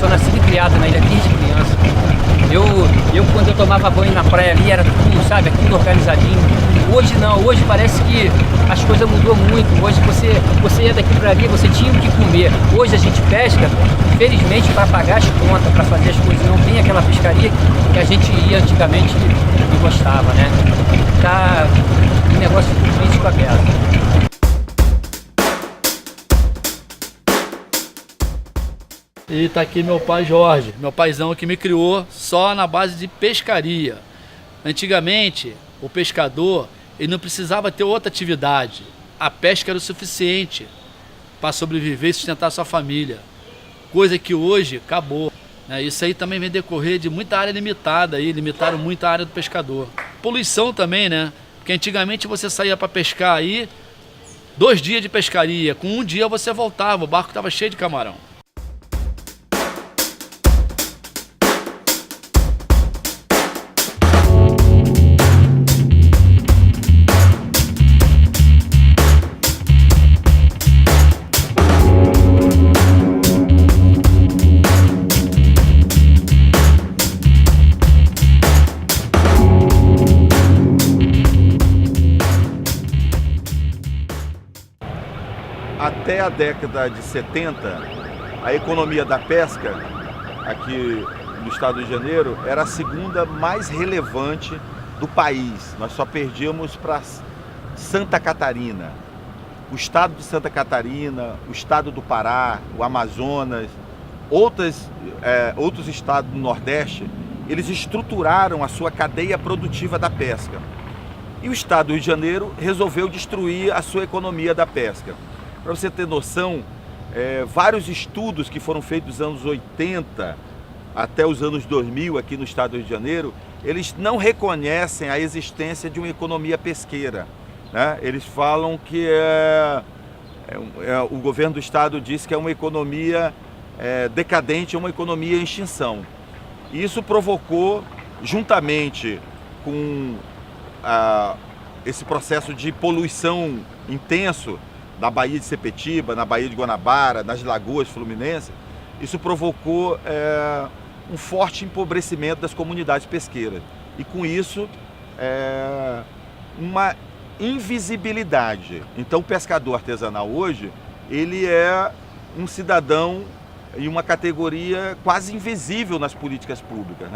sou nascido e criado na ilha desde criança. Quando eu tomava banho na praia ali, era tudo, sabe, tudo organizadinho. Hoje não, hoje parece que as coisas mudou muito. Hoje você ia daqui para ali, você tinha o que comer. Hoje a gente pesca, felizmente, para pagar as contas, para fazer as coisas. Não tem aquela pescaria que a gente ia antigamente e gostava, né? Tá um negócio crítico aberto. E tá aqui meu pai Jorge, meu paizão que me criou só na base de pescaria. Antigamente, o pescador ele não precisava ter outra atividade. A pesca era o suficiente para sobreviver e sustentar sua família. Coisa que hoje acabou. Isso aí também vem decorrer de muita área limitada, aí, limitaram muito a área do pescador. Poluição também, né? Porque antigamente você saía para pescar aí, 2 dias de pescaria, com 1 dia você voltava, o barco estava cheio de camarão. Até a década de 70, a economia da pesca aqui no estado do Rio de Janeiro era a segunda mais relevante do país. Nós só perdíamos para Santa Catarina. O estado de Santa Catarina, o estado do Pará, o Amazonas, outros estados do Nordeste, eles estruturaram a sua cadeia produtiva da pesca. E o estado do Rio de Janeiro resolveu destruir a sua economia da pesca. Para você ter noção, vários estudos que foram feitos dos anos 80 até os anos 2000 aqui no estado do Rio de Janeiro, eles não reconhecem a existência de uma economia pesqueira, né? Eles falam que o governo do estado diz que é uma economia decadente, é uma economia em extinção. E isso provocou, juntamente com esse processo de poluição intenso, na Baía de Sepetiba, na Baía de Guanabara, nas lagoas fluminenses, isso provocou um forte empobrecimento das comunidades pesqueiras. E com isso, uma invisibilidade. Então o pescador artesanal hoje, ele é um cidadão e uma categoria quase invisível nas políticas públicas, né?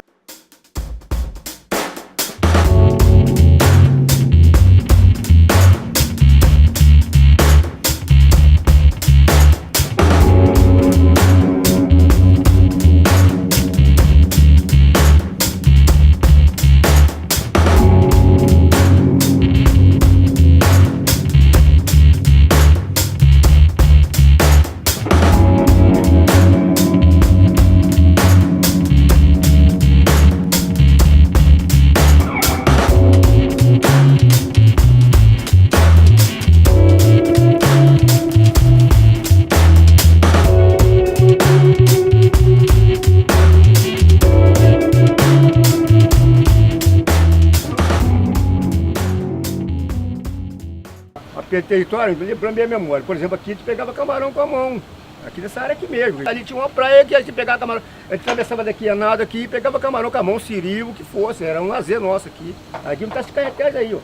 Território, lembrando minha memória. Por exemplo, aqui a gente pegava camarão com a mão. Aqui nessa área aqui mesmo. Ali tinha uma praia que a gente pegava camarão. A gente atravessava daqui a nada aqui e pegava camarão com a mão, siri, o que fosse. Era um lazer nosso aqui. Aqui não tá esse carretéis aí, ó.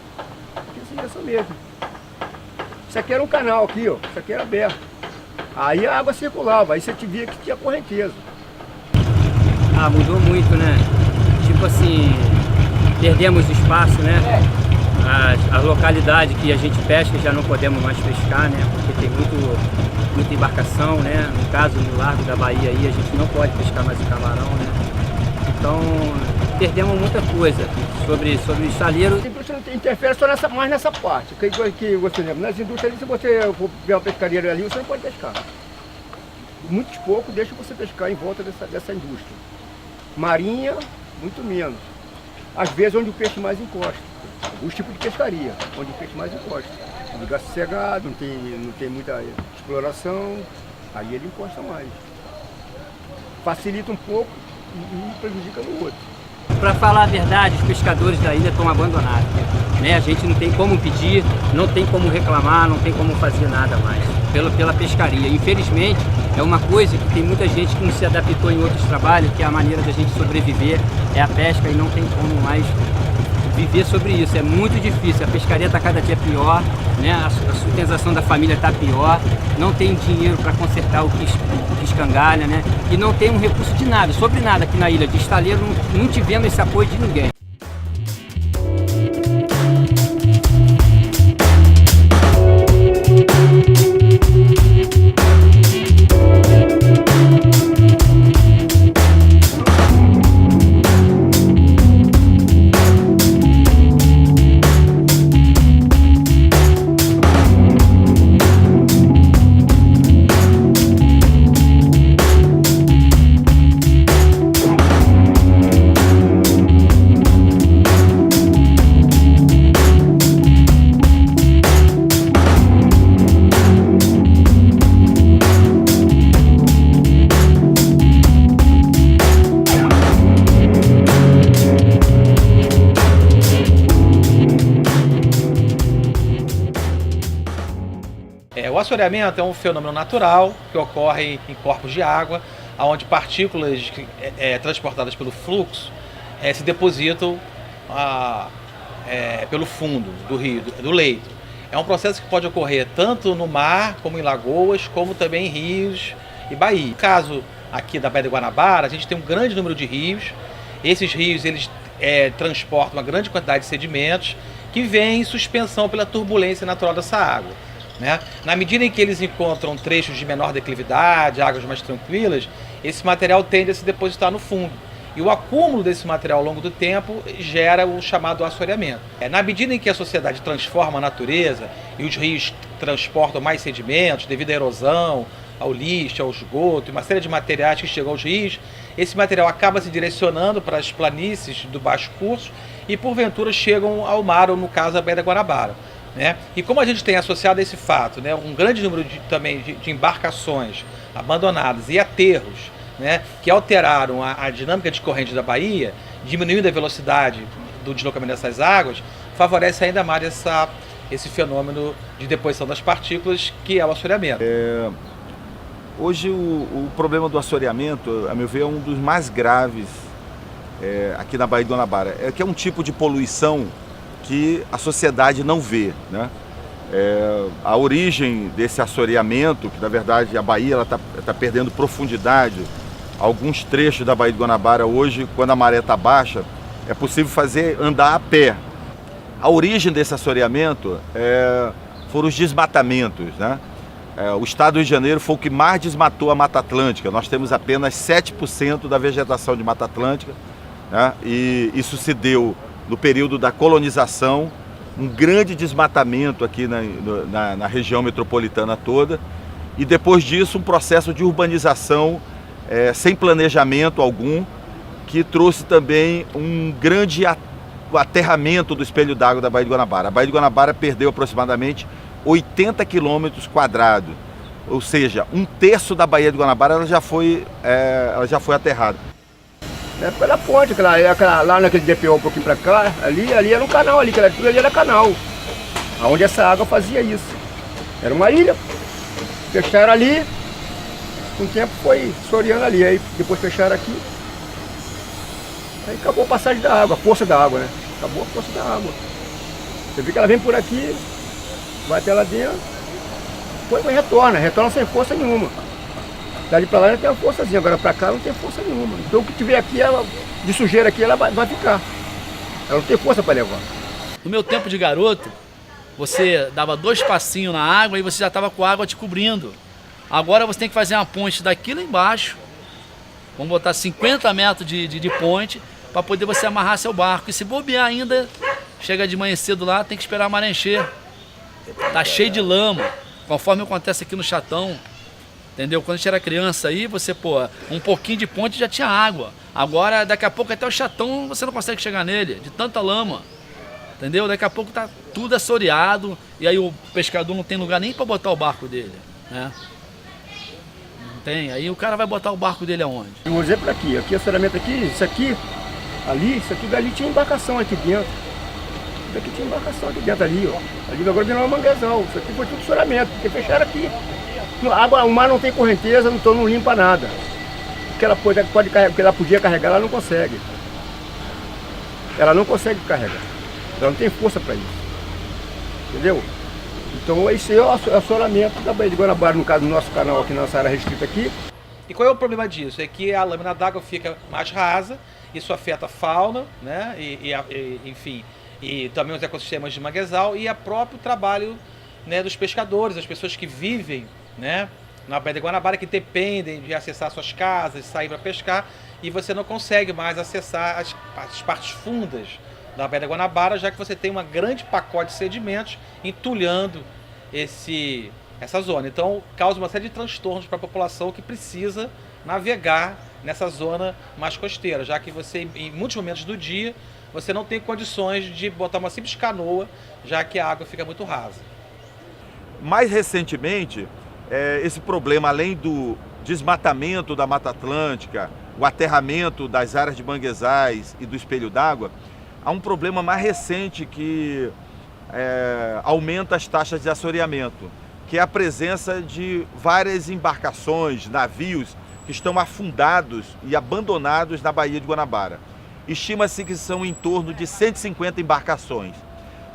Aqui assim, essa mesmo. Isso aqui era um canal aqui, ó. Isso aqui era aberto. Aí a água circulava, aí você te via que tinha correnteza. Ah, mudou muito, né? Tipo assim, perdemos espaço, né? A localidade que a gente pesca já não podemos mais pescar, né? Porque tem muita embarcação, né? No caso, no Largo da Bahia aí, a gente não pode pescar mais o camarão, né? Então, perdemos muita coisa sobre o estaleiro. A indústria interfere só mais nessa parte. Que você lembra, nas indústrias, se você for ver uma pescaria ali, você não pode pescar. Muitos poucos deixam você pescar em volta dessa indústria. Marinha, muito menos. Às vezes onde o peixe mais encosta. Alguns tipos de pescaria, onde o peixe mais encosta. O lugar sossegado, não tem muita exploração, aí ele encosta mais. Facilita um pouco e prejudica no outro. Para falar a verdade, os pescadores da ilha estão abandonados, né? A gente não tem como pedir, não tem como reclamar, não tem como fazer nada mais pela pescaria. Infelizmente, É uma coisa que tem muita gente que não se adaptou em outros trabalhos, que é a maneira da gente sobreviver, é a pesca, e não tem como mais viver sobre isso. É muito difícil, a pescaria está cada dia pior, né? A sustentação da família está pior, não tem dinheiro para consertar o que escangalha, né? E não tem um recurso de nada, sobre nada aqui na ilha de Estaleiro, não tivemos esse apoio de ninguém. O assoreamento é um fenômeno natural que ocorre em corpos de água, onde partículas transportadas pelo fluxo se depositam pelo fundo do rio, do leito. É um processo que pode ocorrer tanto no mar, como em lagoas, como também em rios e baías. No caso aqui da Baía de Guanabara, a gente tem um grande número de rios. Esses rios eles transportam uma grande quantidade de sedimentos que vêm em suspensão pela turbulência natural dessa água, né? Na medida em que eles encontram trechos de menor declividade, águas mais tranquilas, esse material tende a se depositar no fundo. E o acúmulo desse material ao longo do tempo gera o chamado assoreamento. Na medida em que a sociedade transforma a natureza e os rios transportam mais sedimentos devido à erosão, ao lixo, ao esgoto e uma série de materiais que chegam aos rios, esse material acaba se direcionando para as planícies do baixo curso e porventura chegam ao mar, ou no caso a Baía da Guanabara, né? E como a gente tem associado a esse fato, né, um grande número de embarcações abandonadas e aterros, né, que alteraram a dinâmica de corrente da Bahia, diminuindo a velocidade do deslocamento dessas águas, favorece ainda mais esse fenômeno de deposição das partículas, que é o assoreamento. Hoje o problema do assoreamento, a meu ver, é um dos mais graves aqui na Baía de Guanabara. Que é um tipo de poluição que a sociedade não vê, né? A origem desse assoreamento, que na verdade a Bahia está perdendo profundidade. Alguns trechos da Baía de Guanabara hoje, quando a maré está baixa, é possível andar a pé. A origem desse assoreamento foram os desmatamentos, né? O estado do Rio de Janeiro foi o que mais desmatou a Mata Atlântica. Nós temos apenas 7% da vegetação de Mata Atlântica, né? E isso se deu no período da colonização, um grande desmatamento aqui na região metropolitana toda, e depois disso um processo de urbanização sem planejamento algum, que trouxe também um grande aterramento do espelho d'água da Baía de Guanabara. A Baía de Guanabara perdeu aproximadamente 80 quilômetros quadrados, ou seja, 1/3 da Baía de Guanabara ela já foi aterrada. Pela ponte, lá naquele DPO um pouquinho pra cá, ali era um canal, tudo ali era canal. Onde essa água fazia isso. Era uma ilha, fecharam ali, com o tempo foi soreando ali, aí depois fecharam aqui. Aí acabou a passagem da água, a força da água, né? Acabou a força da água. Você vê que ela vem por aqui, vai até lá dentro, depois retorna sem força nenhuma. Dali pra lá ela tem uma forçazinha, agora pra cá não tem força nenhuma. Então o que tiver aqui, de sujeira aqui, ela vai ficar. Ela não tem força para levar. No meu tempo de garoto, você dava 2 passinhos na água e você já estava com a água te cobrindo. Agora você tem que fazer uma ponte daqui lá embaixo. Vamos botar 50 metros de ponte para poder você amarrar seu barco. E se bobear ainda, chega de manhã cedo lá, tem que esperar a maré encher. Tá cheio de lama, conforme acontece aqui no Chatão. Entendeu? Quando a gente era criança aí, você, um pouquinho de ponte já tinha água. Agora, daqui a pouco, até o Chatão, você não consegue chegar nele, de tanta lama. Entendeu? Daqui a pouco tá tudo assoreado, e aí o pescador não tem lugar nem para botar o barco dele, né? Não tem. Aí o cara vai botar o barco dele aonde? Um exemplo aqui assoreamento aqui, isso aqui, ali, isso aqui dali tinha embarcação aqui dentro. Isso daqui tinha embarcação aqui dentro ali, ó. Ali agora virou uma manguezal. Isso aqui foi tudo assoreamento, porque fecharam aqui. Água, o mar não tem correnteza, então não limpa nada. O que ela pode carregar, o que ela podia carregar, ela não consegue. Ela não consegue carregar. Ela não tem força para isso. Entendeu? Então esse é o assolamento da Baía de Guanabara, no caso do nosso canal aqui, nossa área restrita aqui. E qual é o problema disso? É que a lâmina d'água fica mais rasa, isso afeta a fauna, né? Enfim, e também os ecossistemas de manguezal e o próprio trabalho, né, dos pescadores, as pessoas que vivem, né, na Baía de Guanabara, que dependem de acessar suas casas, sair para pescar, e você não consegue mais acessar as partes fundas da Baía de Guanabara, já que você tem um grande pacote de sedimentos entulhando essa zona. Então, causa uma série de transtornos para a população que precisa navegar nessa zona mais costeira, já que você, em muitos momentos do dia, você não tem condições de botar uma simples canoa, já que a água fica muito rasa. Mais recentemente, esse problema, além do desmatamento da Mata Atlântica, o aterramento das áreas de manguezais e do espelho d'água, há um problema mais recente que aumenta as taxas de assoreamento, que é a presença de várias embarcações, navios, que estão afundados e abandonados na Baía de Guanabara. Estima-se que são em torno de 150 embarcações.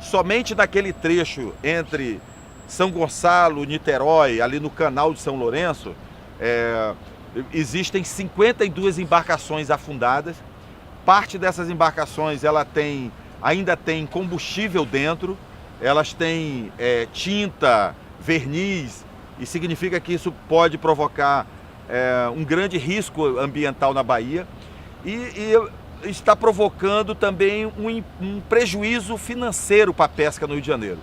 Somente naquele trecho entre São Gonçalo, Niterói, ali no canal de São Lourenço, existem 52 embarcações afundadas. Parte dessas embarcações ainda tem combustível dentro, elas têm tinta, verniz, e significa que isso pode provocar um grande risco ambiental na Bahia e está provocando também um prejuízo financeiro para a pesca no Rio de Janeiro.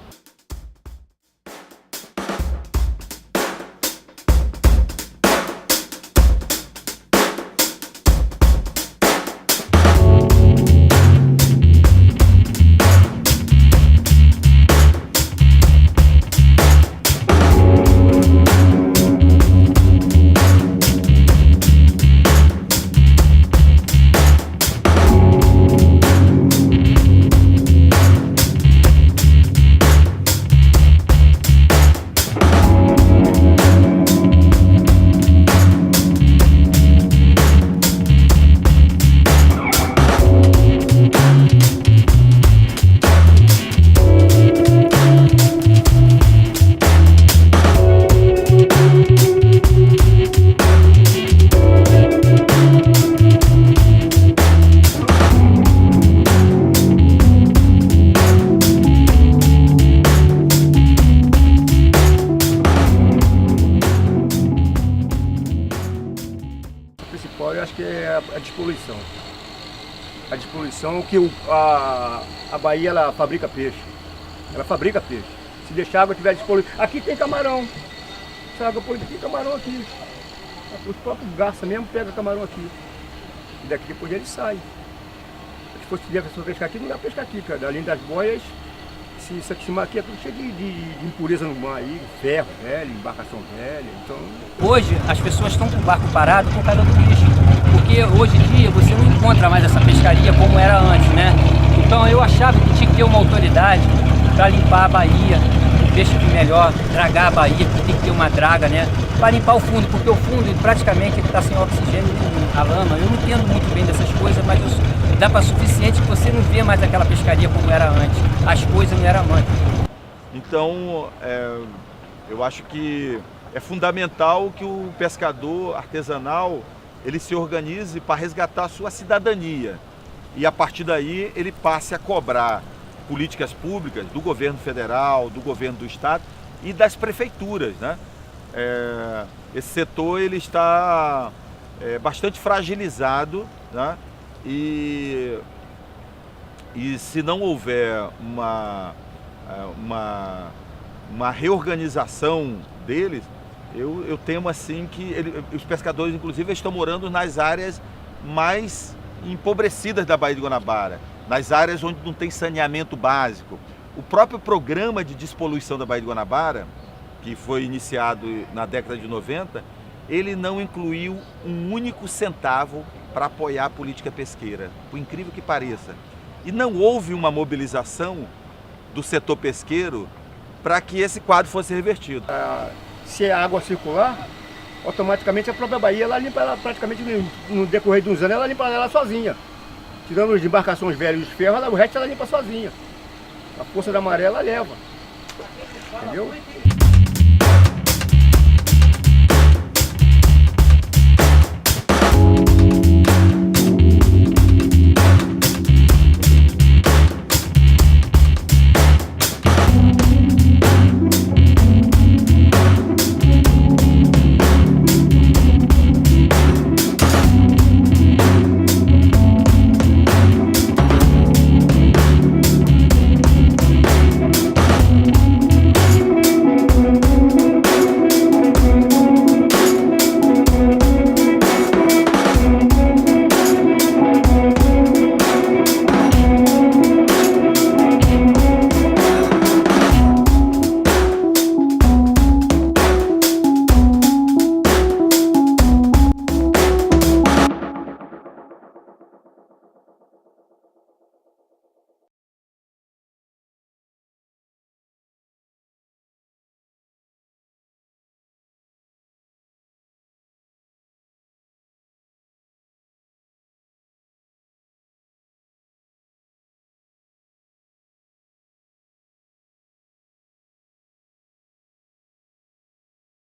Eu acho que é a despoluição. A despoluição que a Bahia ela fabrica peixe. Ela fabrica peixe. Se deixar a água estiver despoluída. Aqui tem camarão. Se a água poluída, tem camarão aqui. Os próprios garças mesmo pegam camarão aqui. E daqui depois ele sai. Se fosse pescar aqui, não dá pra pescar aqui, cara. Além das boias, isso aqui é tudo cheio de impureza no mar aí, ferro velho, embarcação velha. Então... Hoje as pessoas estão com o barco parado por causa do lixo, porque hoje em dia você não encontra mais essa pescaria como era antes, né? Então eu achava que tinha que ter uma autoridade para limpar a baía, o peixe melhor, dragar a baía, que tem que ter uma draga, né? Para limpar o fundo, porque o fundo praticamente está sem oxigênio nenhum, a lama. Eu não entendo muito bem dessas coisas, mas dá para suficiente que você não vê mais aquela pescaria como era antes. As coisas não eram antes. Então, eu acho que é fundamental que o pescador artesanal ele se organize para resgatar a sua cidadania e a partir daí ele passe a cobrar políticas públicas do governo federal, do governo do estado e das prefeituras, né? Esse setor ele está bastante fragilizado, né? E se não houver uma reorganização deles, eu temo assim que os pescadores inclusive estão morando nas áreas mais empobrecidas da Baía de Guanabara, nas áreas onde não tem saneamento básico. O próprio programa de despoluição da Baía de Guanabara, que foi iniciado na década de 90, ele não incluiu um único centavo para apoiar a política pesqueira, por incrível que pareça. E não houve uma mobilização do setor pesqueiro para que esse quadro fosse revertido. se é água circular, automaticamente a própria baía ela limpa ela praticamente no decorrer de uns anos, ela limpa ela sozinha. Tirando as embarcações velhas e os ferros, o resto ela limpa sozinha. A força da maré ela leva. Entendeu?